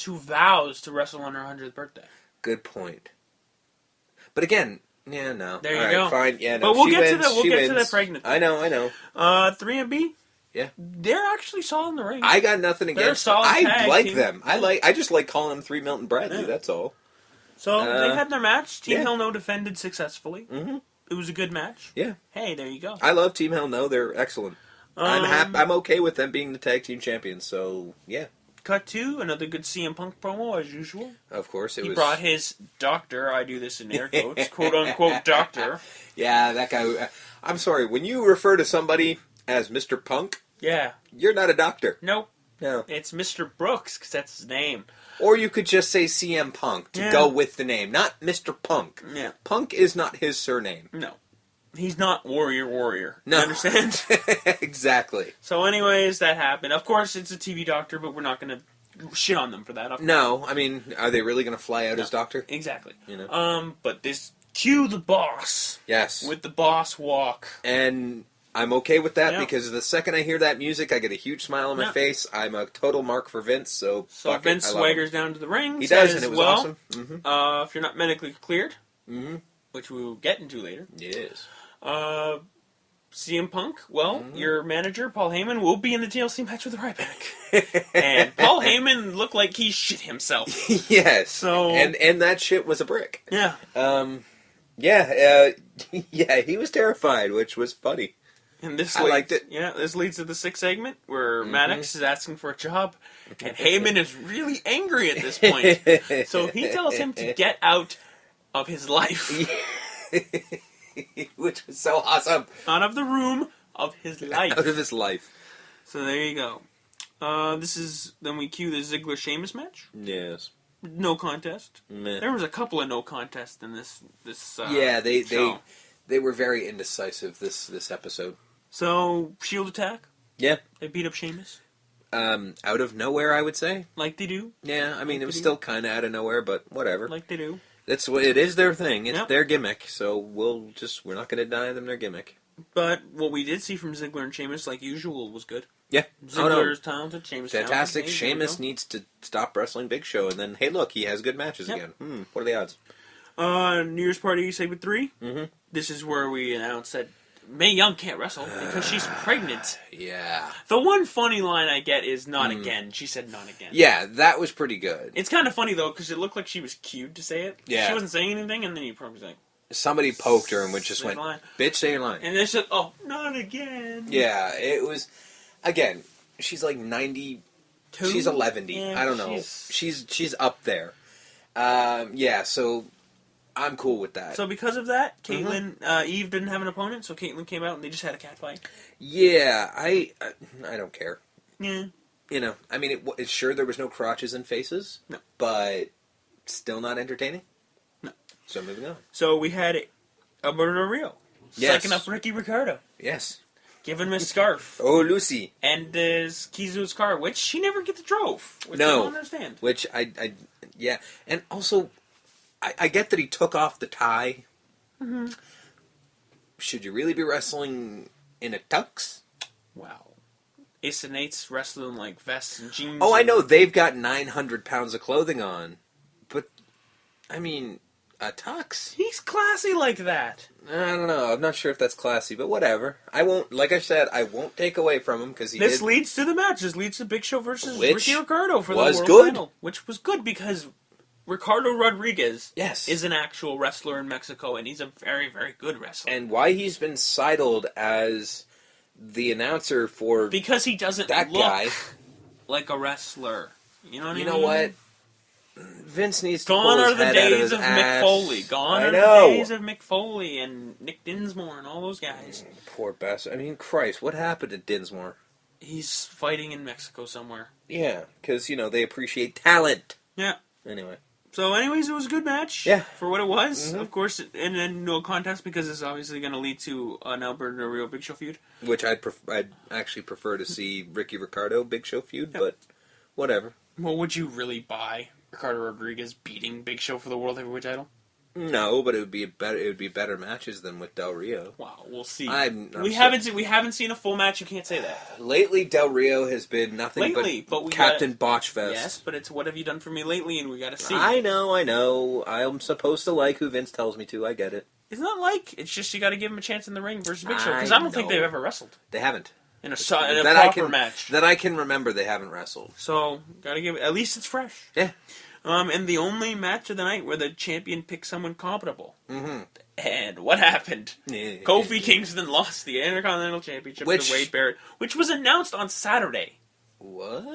who vows to wrestle on her 100th birthday. Good point. But again, yeah, no. There you All right, go. Fine, yeah, no. But we'll she get wins, to that. We'll she get wins. to that pregnant. I know. 3MB. Yeah, they're actually solid in the ring. I got nothing against them. I like them. I just like calling them 3 Milton Bradley. Yeah. That's all. So they had their match. Team yeah. Hell No defended successfully. Mm-hmm. It was a good match. Yeah. Hey, there you go. I love Team Hell No. They're excellent. I'm okay with them being the tag team champions. So yeah. Cut to another good CM Punk promo as usual. Of course, He brought his doctor. I do this in air quotes, quote unquote doctor. Yeah, that guy. I'm sorry. When you refer to somebody as Mr. Punk, yeah, you're not a doctor. Nope. No. It's Mr. Brooks because that's his name. Or you could just say CM Punk to go with the name, not Mr. Punk. Yeah. Punk is not his surname. No. He's not Warrior. No. You understand? Exactly. So anyways, that happened. Of course, it's a TV doctor, but we're not going to shit on them for that. No, I mean, are they really going to fly out as doctor? Exactly. You know. But this cue the boss. Yes. With the boss walk. And I'm okay with that because the second I hear that music, I get a huge smile on my face. I'm a total mark for Vince, so Vince swaggers down to the ring. He does, and it was awesome. Mm-hmm. If you're not medically cleared, which we'll get into later. Yes. CM Punk, your manager, Paul Heyman, will be in the TLC match with Ryback. And Paul Heyman looked like he shit himself. Yes. So and that shit was a brick. Yeah. Yeah, he was terrified, which was funny. And I liked it. Yeah, this leads to the 6th segment where Maddox is asking for a job, and Heyman is really angry at this point. So he tells him to get out of his life. Which was so awesome. Out of the room of his life. Out of his life. So there you go. Then we cue the Ziggler-Sheamus match. Yes. No contest. Meh. There was a couple of no contests in this yeah, show. They were very indecisive this episode. So, Shield attack. Yeah. They beat up Sheamus. Out of nowhere, I would say. Like they do. Yeah, I mean, it was still kind of out of nowhere, but whatever. Like they do. That's what it is. Their thing. It's their gimmick. So we're not going to deny them their gimmick. But what we did see from Ziggler and Sheamus, like usual, was good. Yeah. Ziggler's talented. Sheamus fantastic. Talented. Sheamus needs to stop wrestling Big Show, and then hey, look, he has good matches again. What are the odds? New Year's Party segment 3. Mm-hmm. This is where we announced that Mae Young can't wrestle because she's pregnant. Yeah. The one funny line I get is "not again." She said "not again." Yeah, that was pretty good. It's kind of funny though because it looked like she was cued to say it. Yeah. She wasn't saying anything, and then you probably was like, somebody poked her and just went, "Bitch, say your line." And they said, "Oh, not again." Yeah, it was. Again, she's like 92. She's 11. Yeah, I don't know. She's up there. Yeah, so I'm cool with that. So because of that, Caitlyn, Eve didn't have an opponent, so Caitlyn came out and they just had a cat fight. Yeah, I don't care. Yeah. You know, I mean, it's sure there was no crotches and faces. No. But still not entertaining? No. So moving on. So we had Alberto Rio. Yes. Psyching up Ricky Ricardo. Yes. Giving him his scarf. Oh, Lucy. And his keys to his car, which she never gets drove. Which no. I don't understand. Which yeah. And also, I get that he took off the tie. Mm-hmm. Should you really be wrestling in a tux? Wow. Ace and Nate's wrestling like vests and jeans. Oh, I know. They've got 900 pounds of clothing on. But, I mean, a tux? He's classy like that. I don't know. I'm not sure if that's classy, but whatever. I won't, like I said, I won't take away from him because This leads to the match. This leads to Big Show versus Ricky Ricardo for the world title. Which was good because Ricardo Rodriguez is an actual wrestler in Mexico, and he's a very, very good wrestler. And why he's been sidled as the announcer for because he doesn't that look guy like a wrestler. You know what I mean? You know what? Vince needs to pull pull his are the head out of days his of ass. Mick Foley. Gone I are know. the days of Mick Foley and Nick Dinsmore and all those guys. Poor bastard. I mean, Christ, what happened to Dinsmore? He's fighting in Mexico somewhere. Yeah, because, you know, they appreciate talent. Yeah. Anyway. So, anyways, it was a good match. Yeah. For what it was. Mm-hmm. Of course, and then no contest because it's obviously going to lead to an Alberto Rio Big Show feud. Which I'd actually prefer to see Ricky Ricardo Big Show feud, but whatever. Well, would you really buy Ricardo Rodriguez beating Big Show for the World Heavyweight title? No, but it would be better matches than with Del Rio. Wow, we'll see. We haven't seen a full match. You can't say that. Lately, Del Rio has been nothing but Captain Botchfest. Yes, but it's what have you done for me lately, and we got to see. I know. I'm supposed to like who Vince tells me to. I get it. It's not like it's just you got to give him a chance in the ring versus Big Show because I don't think they've ever wrestled. They haven't. In a proper match. That I can remember, they haven't wrestled. So gotta give it. At least it's fresh. Yeah. And the only match of the night where the champion picked someone comparable. Mm-hmm. And what happened? Kofi Kingston lost the Intercontinental Championship to Wade Barrett, which was announced on Saturday. What?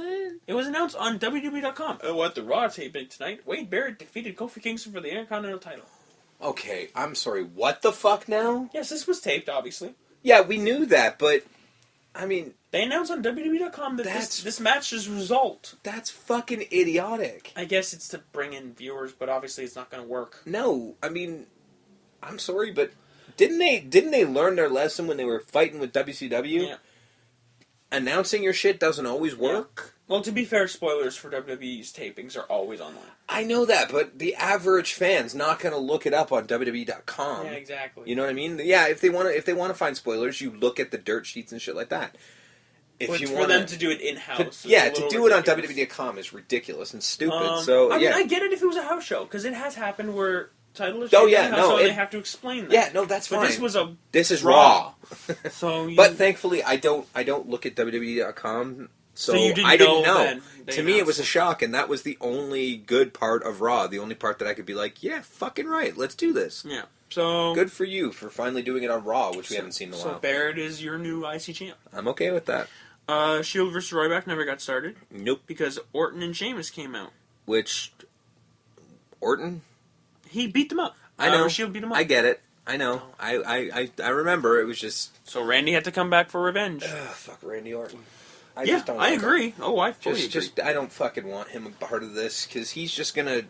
It was announced on WWE.com. Oh, at the Raw taping tonight, Wade Barrett defeated Kofi Kingston for the Intercontinental title. Okay, I'm sorry. What the fuck now? Yes, this was taped, obviously. Yeah, we knew that, but I mean, they announced on WWE.com that this match's result. That's fucking idiotic. I guess it's to bring in viewers, but obviously it's not going to work. No, I mean, I'm sorry, but didn't they learn their lesson when they were fighting with WCW? Yeah. Announcing your shit doesn't always work. Yeah. Well, to be fair, spoilers for WWE's tapings are always online. I know that, but the average fan's not going to look it up on WWE.com. Yeah, exactly. You know what I mean? Yeah, if they want to find spoilers, you look at the dirt sheets and shit like that. If you want them to do it in-house. To do it on WWE.com is ridiculous and stupid. So I mean, I get it if it was a house show, because it has happened where titles they have to explain that. Yeah, no, that's fine. But this is Raw. But thankfully, I don't look at WWE.com. So you didn't I didn't know. Then to me, it was a shock, and that was the only good part of Raw. The only part that I could be like, yeah, fucking right, let's do this. Yeah. So good for you for finally doing it on Raw, which we haven't seen in a while. So Barrett is your new IC champ. I'm okay with that. Shield versus Ryback never got started. Nope. Because Orton and Sheamus came out. Which Orton? He beat them up. I know. Shield beat him up. I get it. I know. I remember. It was just so Randy had to come back for revenge. Fuck Randy Orton. I agree. Oh, I fully agree. I don't fucking want him a part of this because he's just gonna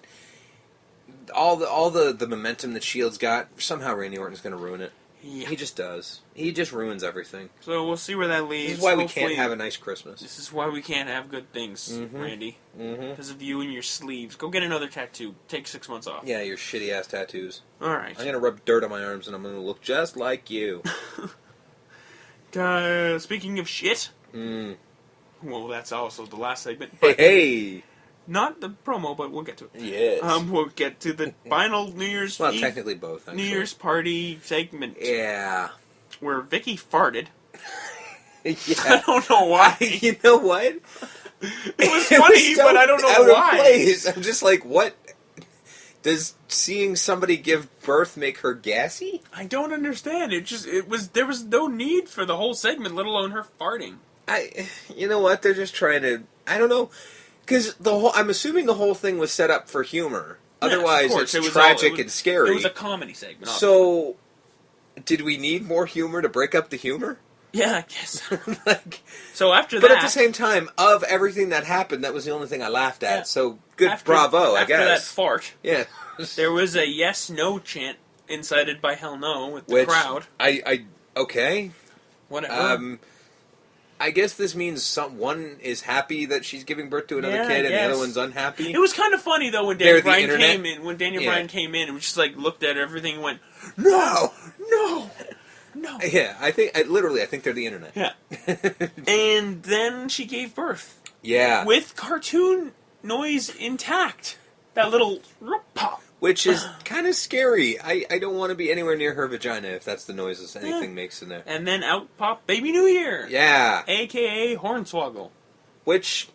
all the momentum that Shield's got. Somehow Randy Orton's gonna ruin it. Yeah. He just does. He just ruins everything. So we'll see where that leads. This is why we can't have a nice Christmas. This is why we can't have good things, Randy. Because of you and your sleeves. Go get another tattoo. Take 6 months off. Yeah, your shitty ass tattoos. All right. I'm gonna rub dirt on my arms and I'm gonna look just like you. Speaking of shit. Well, that's also the last segment. Hey! Not the promo, but we'll get to it. Yes. We'll get to the final New Year's Well, technically both, New Year's party segment. Yeah. Where Vicky farted. Yeah. I don't know why. You know what? It was funny, but I don't know out why. Of place. I'm just like, what? Does seeing somebody give birth make her gassy? I don't understand. There was no need for the whole segment, let alone her farting. You know what? They're just trying to. I don't know, because I'm assuming the whole thing was set up for humor. Yes, otherwise, it's tragic and scary. It was a comedy segment. So, did we need more humor to break up the humor? Yeah, I guess. So after that, but at the same time, of everything that happened, that was the only thing I laughed at. Yeah. So good, bravo, I guess. After that fart, yeah, there was a yes/no chant incited by Hell No with the crowd. Okay, whatever. I guess this means one is happy that she's giving birth to another kid, and the other one's unhappy. It was kind of funny though when Daniel Bryan came in. When Daniel Bryan came in and just like looked at everything and went, "No." Yeah, I think they're the internet. Yeah. And then she gave birth. Yeah. With cartoon noise intact. That little pop. Which is kind of scary. I don't want to be anywhere near her vagina if that's the noises anything makes in there. And then out popped Baby New Year. Yeah. A.K.A. Hornswoggle. Which,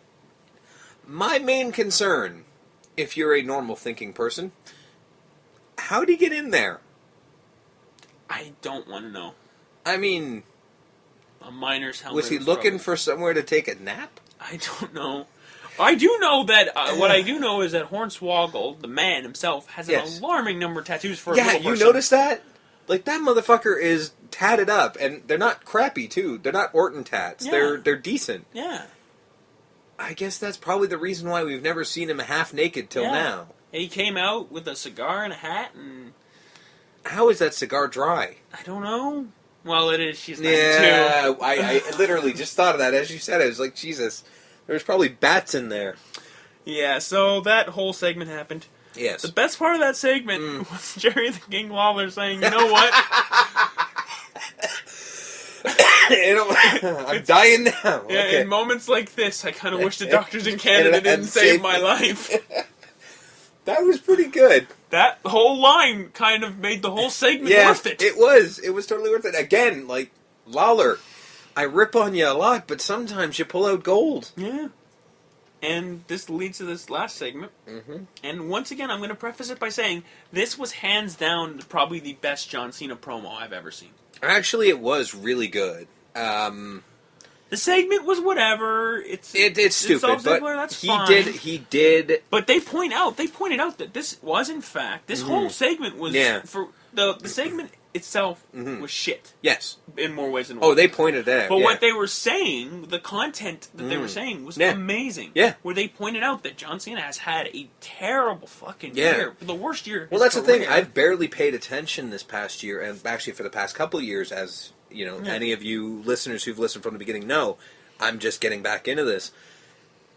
my main concern, if you're a normal thinking person, how'd he get in there? I don't want to know. I mean, a miner's helmet. Was he looking for somewhere to take a nap? I don't know. I do know that, what I do know is that Hornswoggle, the man himself, has an alarming number of tattoos for a little person. Yeah, you notice that? Like, that motherfucker is tatted up, and they're not crappy, too. They're not Orton tats. Yeah. They're decent. Yeah. I guess that's probably the reason why we've never seen him half naked till now. He came out with a cigar and a hat, and... How is that cigar dry? I don't know. Well, it is. She's 92. Yeah, I literally just thought of that as you said it. I was like, Jesus, there's probably bats in there. Yeah, so that whole segment happened. Yes. The best part of that segment was Jerry the King Lawler saying, "You know what? I'm dying now." Yeah, okay. in moments like this, I kind of wish the doctors in Canada didn't save my life." That was pretty good. That whole line kind of made the whole segment worth it. It was. It was totally worth it. Again, like, Lawler, I rip on you a lot, but sometimes you pull out gold. Yeah. And this leads to this last segment. Mm-hmm. And once again, I'm going to preface it by saying this was hands down probably the best John Cena promo I've ever seen. Actually, it was really good. The segment was whatever. It's stupid, but that's fine. He did. But they pointed out that this was in fact this whole segment was for the segment itself was shit. Yes, in more ways than one. Oh, they pointed it out. But what they were saying, the content that they were saying was amazing. Yeah, where they pointed out that John Cena has had a terrible fucking year, the worst year. Well, that's the thing. I've barely paid attention this past year, and actually for the past couple of years, as you know, any of you listeners who've listened from the beginning know, I'm just getting back into this.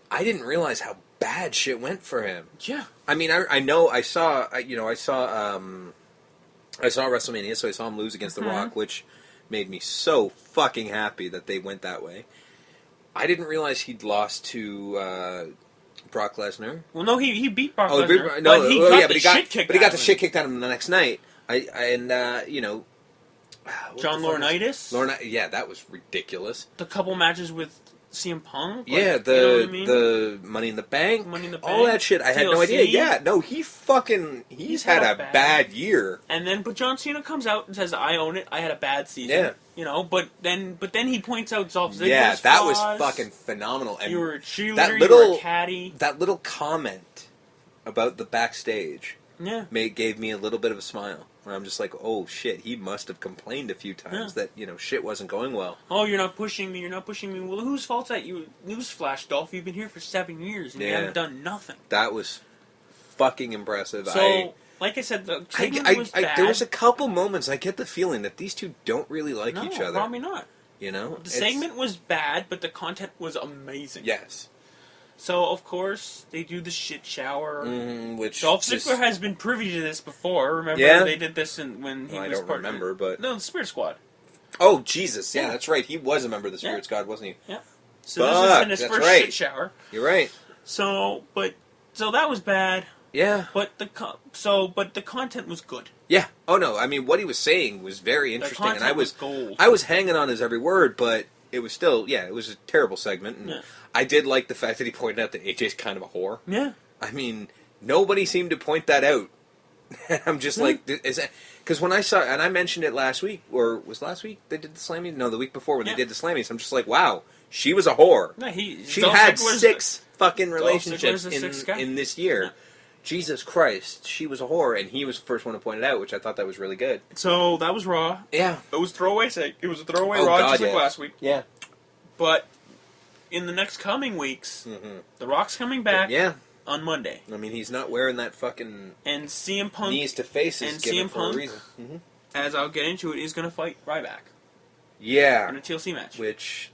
I didn't realize how bad shit went for him. Yeah. I mean, I know I saw WrestleMania, so I saw him lose against The Rock, which made me so fucking happy that they went that way. I didn't realize he'd lost to Brock Lesnar. Well, no, he beat Brock Lesnar. But he got the shit kicked out of him the next night. John Laurinaitis? Yeah, that was ridiculous. The couple matches with CM Punk? The Money in the Bank. All that shit. I had no idea. Yeah, no, he's had a bad year. But John Cena comes out and says, "I own it. I had a bad season." Yeah. But then he points out Dolph Ziggler's that flaws. was fucking phenomenal. And you were a cheerleader, you were a caddy. That little comment about the backstage gave me a little bit of a smile. Where I'm just like, oh shit, he must have complained a few times that, shit wasn't going well. Oh, you're not pushing me. Well, whose fault's that? Newsflash, Dolph, you've been here for 7 years and you haven't done nothing. That was fucking impressive. So, like I said, the segment was bad. There was a couple moments, I get the feeling that these two don't really like each other. No, probably not. The segment was bad, but the content was amazing. Yes. So, of course, they do the shit shower. Which Dolph Ziggler has been privy to this before. Remember, they did this when he was I don't remember, but... No, the Spirit Squad. Oh, Jesus, yeah, that's right. He was a member of the Spirit Squad, wasn't he? Yeah. So this has been his first shit shower. You're right. So that was bad. Yeah. But the content was good. Yeah. Oh, no, I mean, what he was saying was very interesting. The content was gold. I was hanging on his every word, but... It was still, it was a terrible segment. And I did like the fact that he pointed out that AJ's kind of a whore. Yeah. I mean, nobody seemed to point that out. I'm just like, because when I saw, and I mentioned it last week, or was last week they did the Slammies? No, the week before when they did the Slammies. I'm just like, wow, she was a whore. No, she had 6 fucking relationships in this year. Yeah. Jesus Christ, she was a whore, and he was the first one to point it out, which I thought that was really good. So, that was Raw. Yeah. It was throwaway Raw, just like last week. Yeah. But, in the next coming weeks, The Rock's coming back on Monday. I mean, he's not wearing that fucking and CM Punk knees to faces and given CM for Punk, a reason. As I'll get into it, is going to fight Ryback. Yeah. In a TLC match. Which...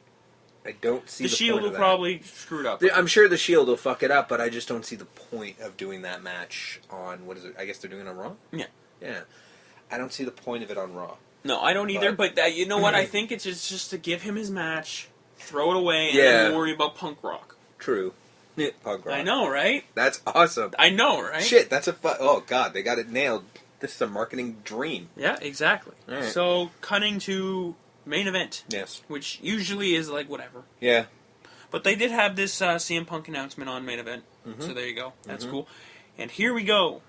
I don't see the Shield point will probably screw it up. I'm sure the Shield will fuck it up, but I just don't see the point of doing that match on, what is it? I guess they're doing it on Raw? Yeah. Yeah. I don't see the point of it on Raw. No, I don't either, but you know what? I think it's just to give him his match, throw it away, and then worry about Punk Rock. True. Punk Rock. I know, right? That's awesome. I know, right? Shit, that's oh god, they got it nailed. This is a marketing dream. Yeah, exactly. Right. So, cutting to... main event. Yes. Which usually is like whatever. Yeah. But they did have this CM Punk announcement on main event. So there you go. That's cool. And here we go.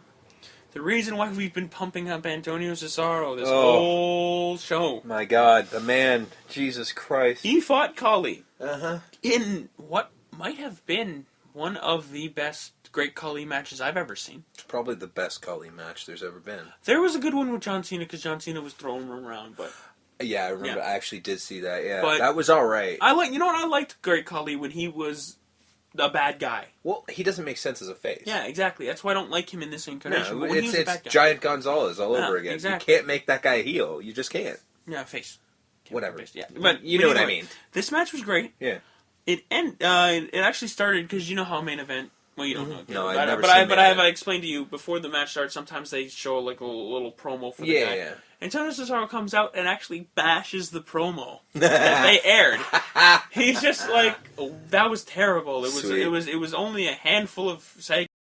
The reason why we've been pumping up Antonio Cesaro this whole show. My God, the man. Jesus Christ. He fought Khali. In what might have been one of the best Great Khali matches I've ever seen. It's probably the best Khali match there's ever been. There was a good one with John Cena because John Cena was throwing him around, but... Yeah, I remember. I actually did see that. Yeah, but that was all right. You know what? I liked Great Khali when he was a bad guy. Well, he doesn't make sense as a face. Yeah, exactly. That's why I don't like him in this incarnation. No, but when he was a bad guy. Giant Gonzalez all over again. Exactly. You can't make that guy a heel. You just can't. Yeah, face. Whatever. Face. Yeah, but you know what I mean. This match was great. Yeah. It actually started because you know how main event Well, you don't know. No, I've never but seen I that. have explained to you before the match starts. Sometimes they show like a little promo for the guy. Yeah. Antonio Cesaro comes out and actually bashes the promo that they aired. He's just like, oh, that was terrible. It was Sweet. it was only a handful of segments.